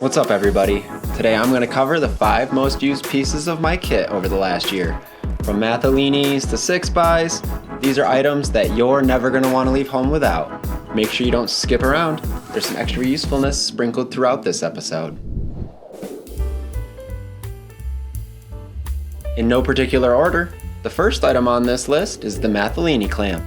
What's up everybody? Today I'm going to cover the 5 most used pieces of my kit over the last year. From Mothalinis to 6x, these are items that you're never going to want to leave home without. Make sure you don't skip around. There's some extra usefulness sprinkled throughout this episode. In no particular order, the first item on this list is the Mothalini clamp.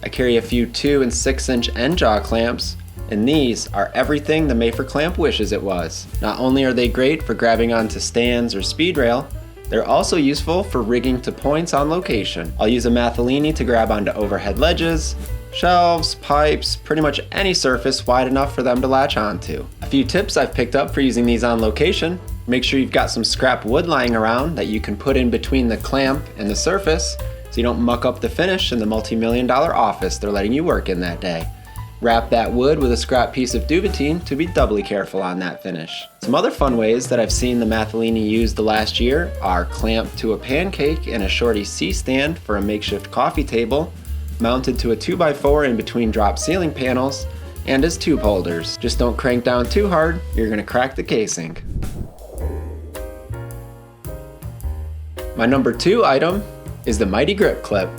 I carry a few 2 and 6 inch end jaw clamps, and these are everything the Mafer clamp wishes it was. Not only are they great for grabbing onto stands or speed rail, they're also useful for rigging to points on location. I'll use a Mothalini to grab onto overhead ledges, shelves, pipes, pretty much any surface wide enough for them to latch onto. A few tips I've picked up for using these on location: make sure you've got some scrap wood lying around that you can put in between the clamp and the surface so you don't muck up the finish in the multi-million-dollar office they're letting you work in that day. Wrap that wood with a scrap piece of Duvetine to be doubly careful on that finish. Some other fun ways that I've seen the Mothalini used the last year are clamp to a pancake and a shorty C-stand for a makeshift coffee table, mounted to a 2x4 in between drop ceiling panels, and as tube holders. Just don't crank down too hard, you're gonna crack the casing. My number 2 item is the Mighty Grip Clip.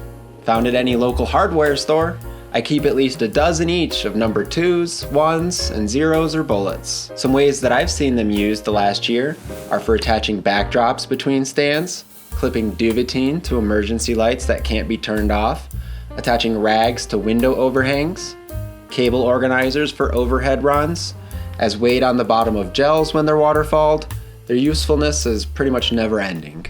Found at any local hardware store, I keep at least a dozen each of number 2s, 1s, and 0s or bullets. Some ways that I've seen them used the last year are for attaching backdrops between stands, clipping Duvetine to emergency lights that can't be turned off, attaching rags to window overhangs, cable organizers for overhead runs, as weight on the bottom of gels when they're waterfalled. Their usefulness is pretty much never ending.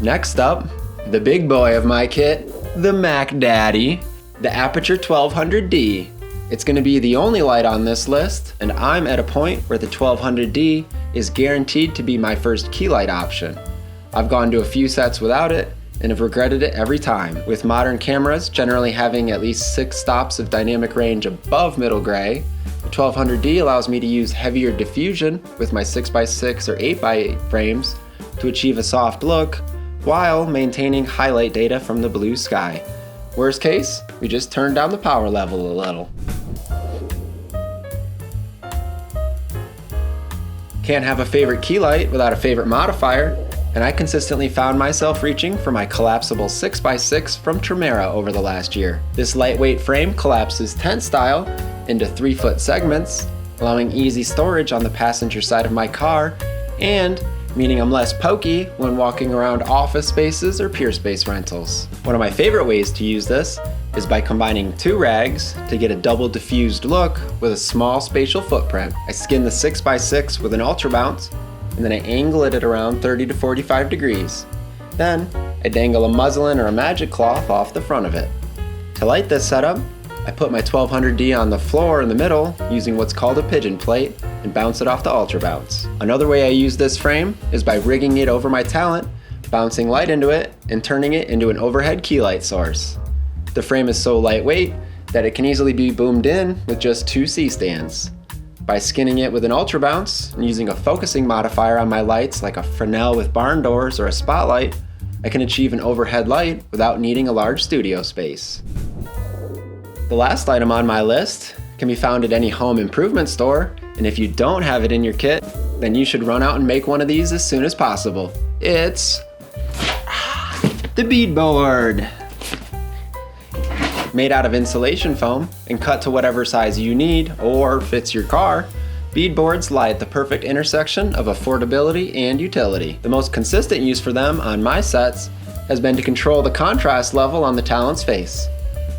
Next up, the big boy of my kit, the Mac Daddy, the Aperture 1200D. It's going to be the only light on this list, and I'm at a point where the 1200D is guaranteed to be my first key light option. I've gone to a few sets without it, and have regretted it every time. With modern cameras generally having at least 6 stops of dynamic range above middle gray, the 1200D allows me to use heavier diffusion with my 6x6 or 8x8 frames to achieve a soft look, while maintaining highlight data from the blue sky. Worst case, we just turn down the power level a little. Can't have a favorite key light without a favorite modifier, and I consistently found myself reaching for my collapsible 6x6 from Tremera over the last year. This lightweight frame collapses tent style into 3-foot segments, allowing easy storage on the passenger side of my car, and meaning I'm less pokey when walking around office spaces or peer space rentals. One of my favorite ways to use this is by combining 2 rags to get a double diffused look with a small spatial footprint. I skin the 6x6 with an ultra bounce, and then I angle it at around 30 to 45 degrees. Then I dangle a muslin or a magic cloth off the front of it. To light this setup, I put my 1200D on the floor in the middle using what's called a pigeon plate and bounce it off the ultra bounce. Another way I use this frame is by rigging it over my talent, bouncing light into it, and turning it into an overhead key light source. The frame is so lightweight that it can easily be boomed in with just 2 C-stands. By skinning it with an ultra bounce and using a focusing modifier on my lights like a Fresnel with barn doors or a spotlight, I can achieve an overhead light without needing a large studio space. The last item on my list can be found at any home improvement store, and if you don't have it in your kit, then you should run out and make one of these as soon as possible. It's the Beadboard. Made out of insulation foam and cut to whatever size you need or fits your car, beadboards lie at the perfect intersection of affordability and utility. The most consistent use for them on my sets has been to control the contrast level on the talent's face.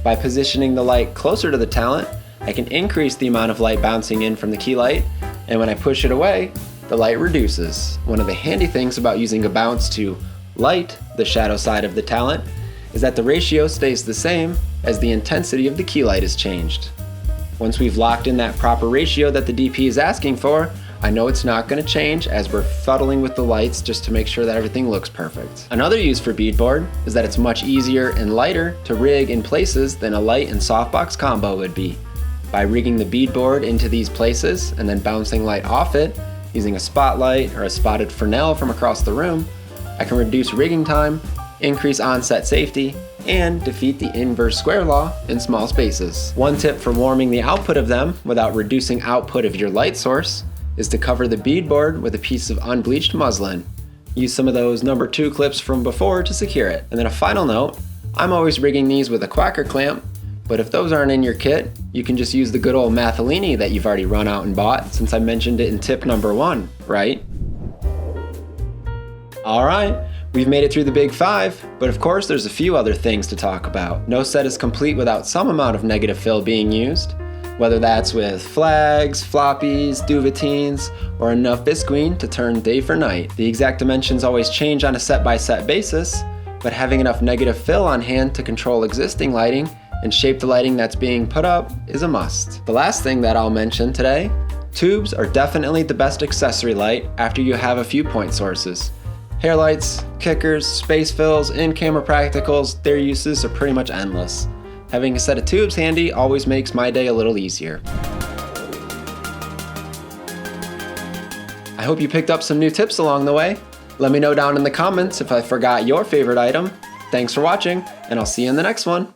By positioning the light closer to the talent, I can increase the amount of light bouncing in from the key light, and when I push it away, the light reduces. One of the handy things about using a bounce to light the shadow side of the talent is that the ratio stays the same as the intensity of the key light is changed. Once we've locked in that proper ratio that the DP is asking for, I know it's not going to change as we're fuddling with the lights just to make sure that everything looks perfect. Another use for Beadboard is that it's much easier and lighter to rig in places than a light and softbox combo would be. By rigging the Beadboard into these places and then bouncing light off it, using a spotlight or a spotted Fresnel from across the room, I can reduce rigging time, increase on-set safety, and defeat the inverse square law in small spaces. One tip for warming the output of them without reducing output of your light source is to cover the beadboard with a piece of unbleached muslin. Use some of those number 2 clips from before to secure it. And then a final note, I'm always rigging these with a quacker clamp, but if those aren't in your kit, you can just use the good old Molini that you've already run out and bought, since I mentioned it in tip number 1, right? Alright, we've made it through the big 5, but of course there's a few other things to talk about. No set is complete without some amount of negative fill being used, whether that's with flags, floppies, duvetines, or enough visqueen to turn day for night. The exact dimensions always change on a set-by-set basis, but having enough negative fill on hand to control existing lighting and shape the lighting that's being put up is a must. The last thing that I'll mention today, tubes are definitely the best accessory light after you have a few point sources. Hair lights, kickers, space fills, in-camera practicals, their uses are pretty much endless. Having a set of tubes handy always makes my day a little easier. I hope you picked up some new tips along the way. Let me know down in the comments if I forgot your favorite item. Thanks for watching, and I'll see you in the next one.